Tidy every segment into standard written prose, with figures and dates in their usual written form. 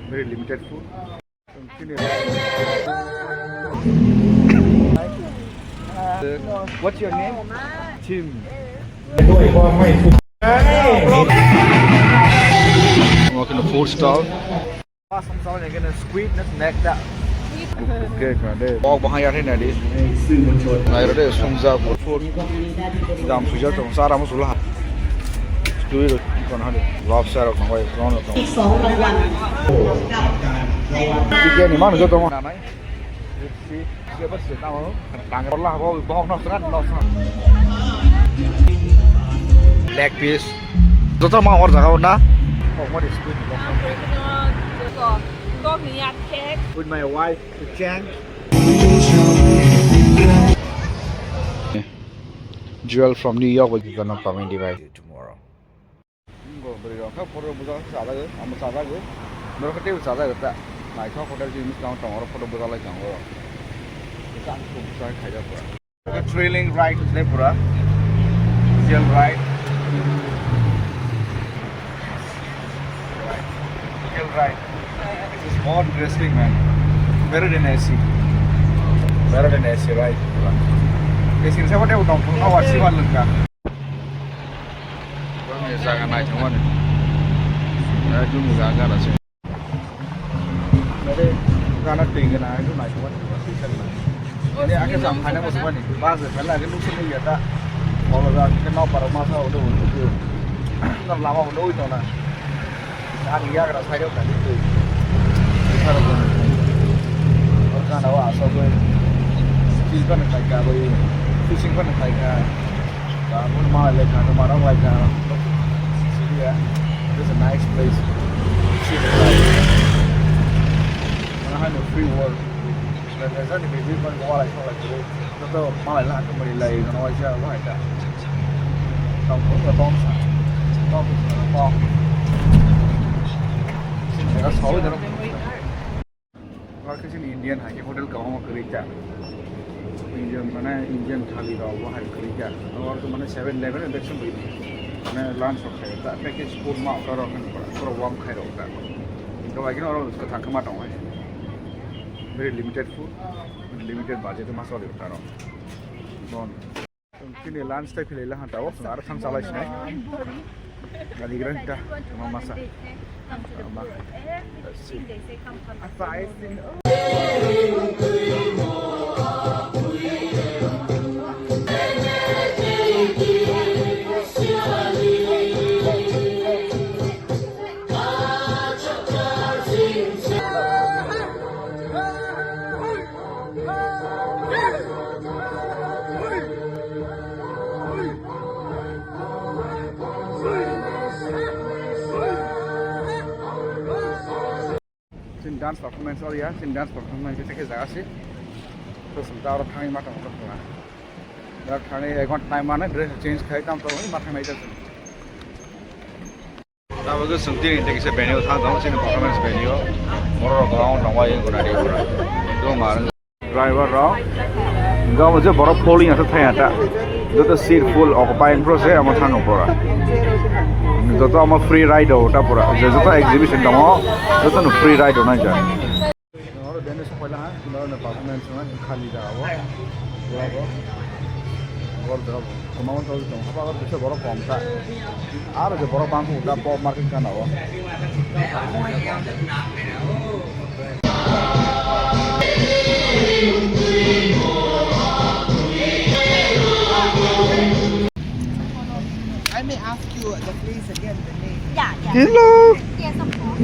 Very limited food. What's your name? Tim. I'm walking the food stall. Some are gonna squeeze the neck down. Okay, man. Walk behind here, Nadis. I read a song for food. Dam Puja to Sarah Musula. Do it on 100. Rob Sarah from White Ron. Chicken, man, go to one. See, what's the now? Tangola, bomb not run, not leg piece. Don't know what the hell now. What is good? With my wife, Chiang. Jewel from New York will be gonna come in tomorrow. Trailing ride today, pura. Gel ride. Gel ride. It's more interesting, man. Better than AC. Better than AC, right? AC is what I would not know what she wants to look at. Gana tinggal na itu naik cuma ini akhir sampai mana musuh ni bahasa kalau akhir musuh ni ya tak kalau dah kenal para masa udah itu kan lama udah itu na sekarang dia kerana saya kan itu sekarang orang awak asal pun skill kan nak kaya boleh fishing kan nak kaya kamu malah lekar orang lekar sini ya this is a nice place have a free world. There's only people who are like this. So, my land to my lay, and I shall like that. Some of the bombs, some of the bomb. That's how they're working in Indian, I hotel Kahoma Kurika. Indian Thali or Wahal Kurika, or to Mana 7-Eleven and that's a lunch of that package food mouth or a warm kind of that. So I can always come out on it. Very limited food, limited budget. Masuk di utara. Bon, kini lunch time pilih lah hantar. Sekarang sang salah sih. Kali keren dah, cuma masak. Dance performance or yeah, in dance performance kita kerja sih. Terus sebentar orang kami makan untuk pulang. Dah kami ekor time mana dress change kaya tam tu ni makan macam tu. Dah bagus suntik ini kita venue thang tahu sini performance venue. Orang ground orang yang guna dia orang. Itu mana driver orang. Gak macam baru polling atau thaya tak. Itu seat full occupying process amat thang orang. Itu amat free ride tak pura. Jadi itu exhibition kamu. Itu no free ride होना चाहिए। और देने से पहले हाँ, इन्होंने performance में खाली जाओ, और जब कमाऊँ तो हम अगर पीछे बड़ा कम था, आर जो बड़ा बैंक होता पॉप मार्केट का ना हो। I may ask you the place again, the name. Yeah. Hello. Yes, of course.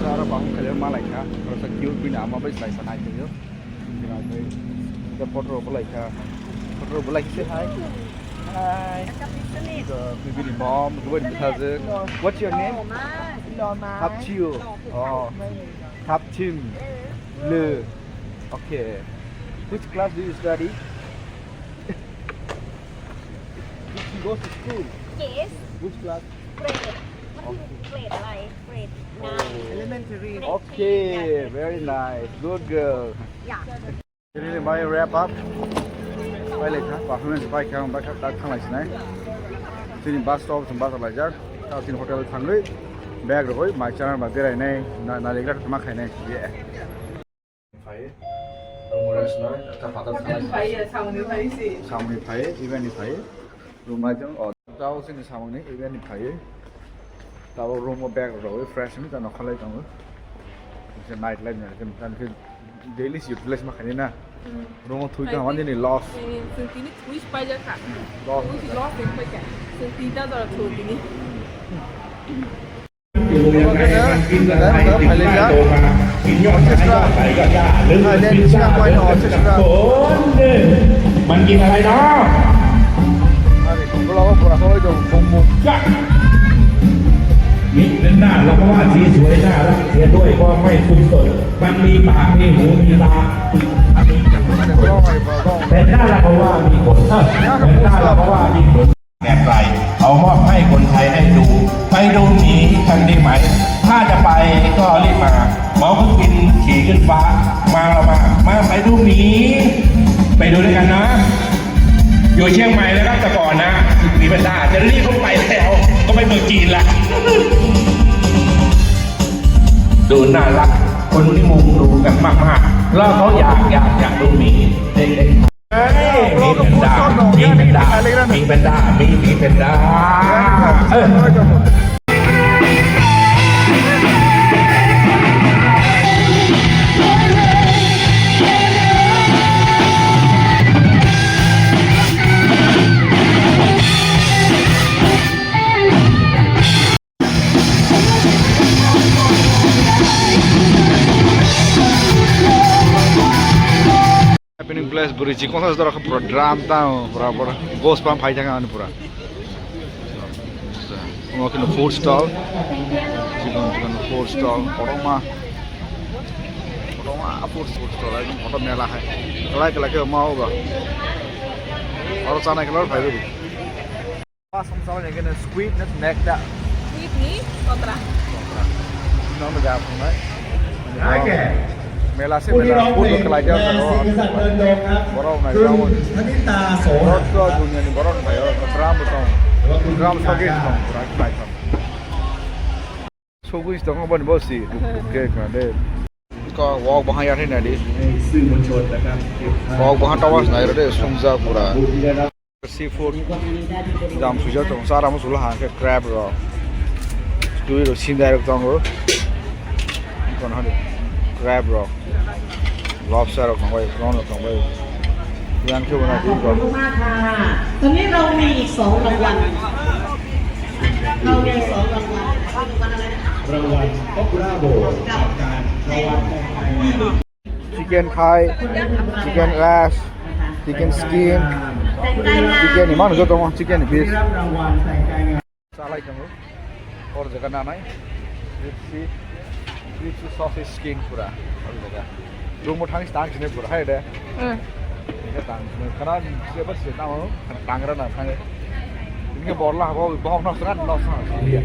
Cara bangun kalian Malaysia, rasa cute bina ama baik saya sanai tu. The photo Malaysia, photo Malaysia hi. Hi. Maybe the mom, good cousin. What's your name? Thap Chiu. Oh, Thap Chim. Le. Okay. Which class do you study? She goes to school. Yes. Which class? Grade. Grade like grade 9. Elementary. Okay, very nice. Good girl. Yeah. Can you buy a wrap up? Pilot ha, performance bike yang bakal datang lagi sini. Sini bus stop sampai terlajar. Kalau sini hotel tanggai, bag rokoi, macam mana berai ni, nalikat cuma kai ni. Ye. Pai, rumah restoran, kita patut tanggai. Samang ni pai, event ni pai. Rumah jeng, tahu sini samang ni event ni pai. Tahu rumah bag rokoi, fresh ni, jangan nak kalai tanggai. Macam night life ni, kan daily utilize makan ni na. Rumah tu kan awak ni loss. Sentini twist payah kan. Loss. Loss yang payah. Sentini dah dah tu ini. อยู่ยังไงมันกินกับไข่ติดไม้โตมากินยอดไม้ยอดไข่ก็หญ้าหรือกินหญ้าไปนอนกับคนมันกินอะไรเนาะ Hari kalau aku pernah kalau itu bumbu. มีหน้าเราก็ว่าสีสวยน่ารักเสียด้วยก็ไม่คุ้มสดมันมีปากมีหูมีตา Ada kalau mai kalau. แต่หน้าเราก็ว่ามีขนแต่หน้าเราก็ว่ามีขนแบบไรเอามอบให้คนไทยได้ดูไปดูหมีกันดีไหมถ้าจะไปก็รีบมาหมอเพิ่งบินขี่ขึ้นฟ้ามาเรามาไปดูหมีไปดูด้วยกันนะอยู่เชียงใหม่แล้วครับแต่ก่อนนะมีบรรดาจะรีบเข้าไปแล้วก็ไปเมืองจีนละดูน่ารักคนที่มุงดูกันมากๆแล้วเขาอยากดูหมีเด็กๆมีแพนด้ามีแพนด้ามีแพนด้ามีแพนด้าHappening place berici kontas darah pura drum tau pura ghost pump hai jangan pura. Mungkin food stall, chicken food stall, koroma food stall lagi, korom mela hai. Kalau ke mau ga, orang sana kalau hai beri. Pas sama ni kena squid net neck dah. Sweet ni kontra. Nama jawab mai. Mela sih mela food kelajar kalau borong naik kawan. Borong dunia ni borong naik, drum betul. Drum sebagai drum, kurang baik kan. Suku itu kan bukan bos sih, oke kan deh. Kau walk bahaya ni nanti. Walk bahaya tawas naik deh, sungza pura. Seafood, jam suja tu, sara musulah hang crab ro. Dulu tu sindai tu tanggo. Kon hari crab ro. Lobster ของไว้ร้อนของไว้ย่างเขียวนาทีก่อน ขอบคุณมากค่ะตอนนี้เรามีอีก2รางวัลเรามี2รางวัลอะไรนะรางวัลป๊อปปูล่าโบกับการรางวัล Chicken thigh, chicken ass, chicken skin, chicken ni mana tu orang chicken ni bis. Salah itu, orang jaga nama ni, crispy sausage skin pura, orang jaga. Rumah tangis tangis ni pura, hai deh. Ini tangis, kerana siapa sih tahu, tanggeran lah tangis. Ini borlah, bawa nak serat, nak serat dia.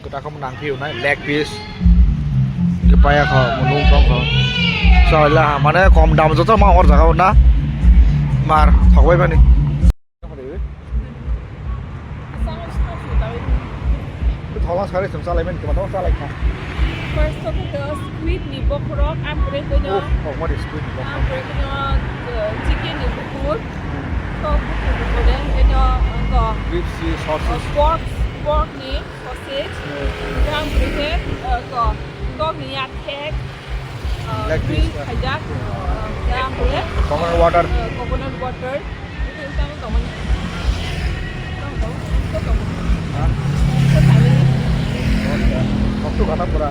Kita akan menang view naik leg piece supaya kau menunggang kau soalnya mana kom dam tu mau orang kau na mar thak wei mana thawang sekali semasa lain kita tahu salah kan First of all, squid ni bokrok, ambil punya. oh mau di squid Ambil punya chicken ni bukur. Kau bukur boleh, punya engkau. crispy sausage Pork ni sausage, yang briket, kau ni cake, green kajak, yang briket, coconut water coconut water, itu utama kau mana? waktu kata pura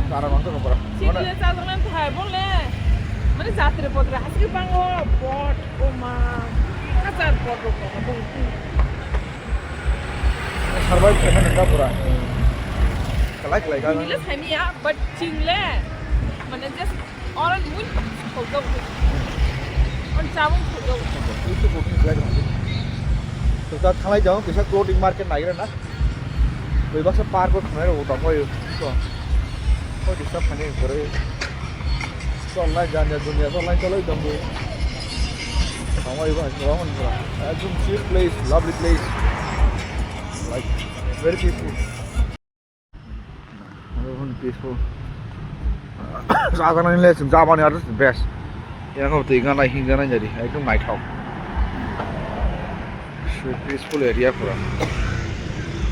cara waktu kata pura Cikgu cakap dengan tu hai boleh. Mana jatuh repot lah. Asyik bango pot, oma, kasar pot roko, bungku. survive kena pura Kalai kalai kan. Ini lah ya, but Shingli, mana just orang mun kau on cabang kau. Itu booking kalai kan. Kita kalai jauh kita clothing market naik kan, कोई bus park को खाने होता कोई कोई disturb खाने करे online जाने दुनिया ऑनलाइन चलो एकदम वो हमारी बात वहाँ नहीं पड़ा एकदम cheap place lovely place like very peaceful very peaceful साधन नहीं ले जामा नहीं आता best यहाँ को तीन गाना ही गाना jadi एकदम night out peaceful area पूरा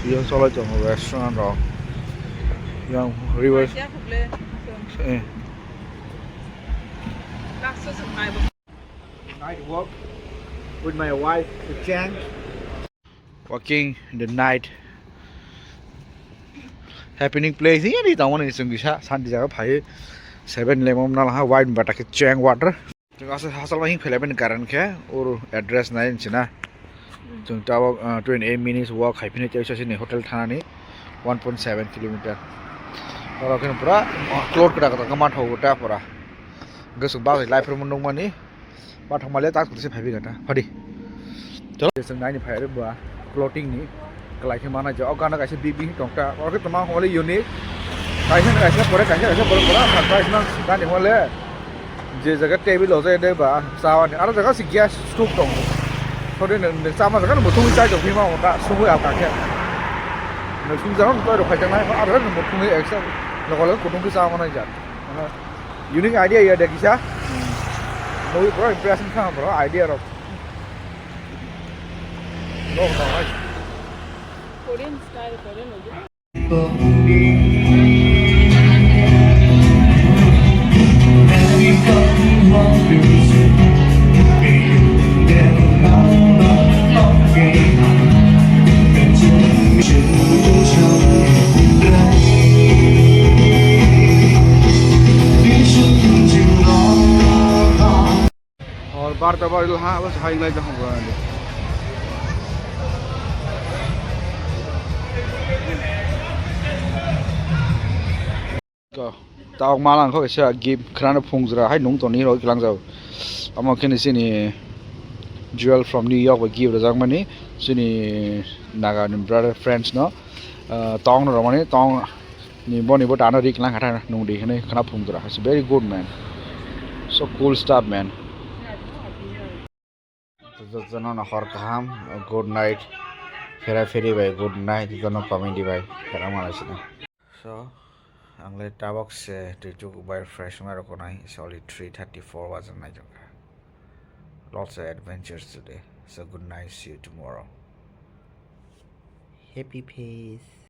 yang soalnya cuma restoran roh yang rivers night walk with my wife with Chiang walking in the night happening place ini di taman ini sungguh santai jaga pai 7-Eleven nalah wine batak Chiang water juga asal mahin film karan ke ur address naik cina जों टावाव 28 minutes walk हाइफिने चाहिए सचिने hotel थाना ने 1.7 kilometre और अखन पूरा close करा कता कमाट हो गटा पूरा गसु बाग लाइफ रुम दं माने बाथ माले ताक से फाइबि गटा फदि चलो जों नाइनि फाइरे बा क्लोथिंग नि कलाइखे माना जो गाना गाइसे बिबि टंका और के तमा होले यूनिक गाइसे गाइसे परे गाइसे परे पूरा सरप्राइज ना गानि होले जे जगह टेबल हो जाए दे बा सावानि आरो जगह सि ग्यास स्टोव दं Thôi nên sao mà cái một thùng chai trong phim mà đã xuống với ảo cả kia, nó xuống giống tôi được phải chẳng này, rất là một thùng ấy sao, nó gọi là một thùng cái sao mà này chẳng, unique idea ya deh kisah, mau bro impression kan bro idea bro, no no Korean style Korean aja. बार तबार हाँ बस high light जहाँ बना दे तो ताऊ मालांग को ऐसे gift खराना Phong जरा high नोंग तो नहीं रोक लांग जाओ अम्मा के निसे ने jewel from New York we give रजांग मनी सुनी नागा नि brother friends no tong no मनी tong नि बनी बो टानो रिक लांग खाता नोंग दे खने खना फोंग जरा it's very good man so cool stuff man जनो न हर काम गुड नाइट फेरा फेरि भाई गुड नाइट जनो कमेडी भाई फेरा मालासिना सो आंले टाबक से टिचुक बाय फ्रेश मा रखनाय it's only 3:34 was a night lots of adventures today so good night see you tomorrow happy peace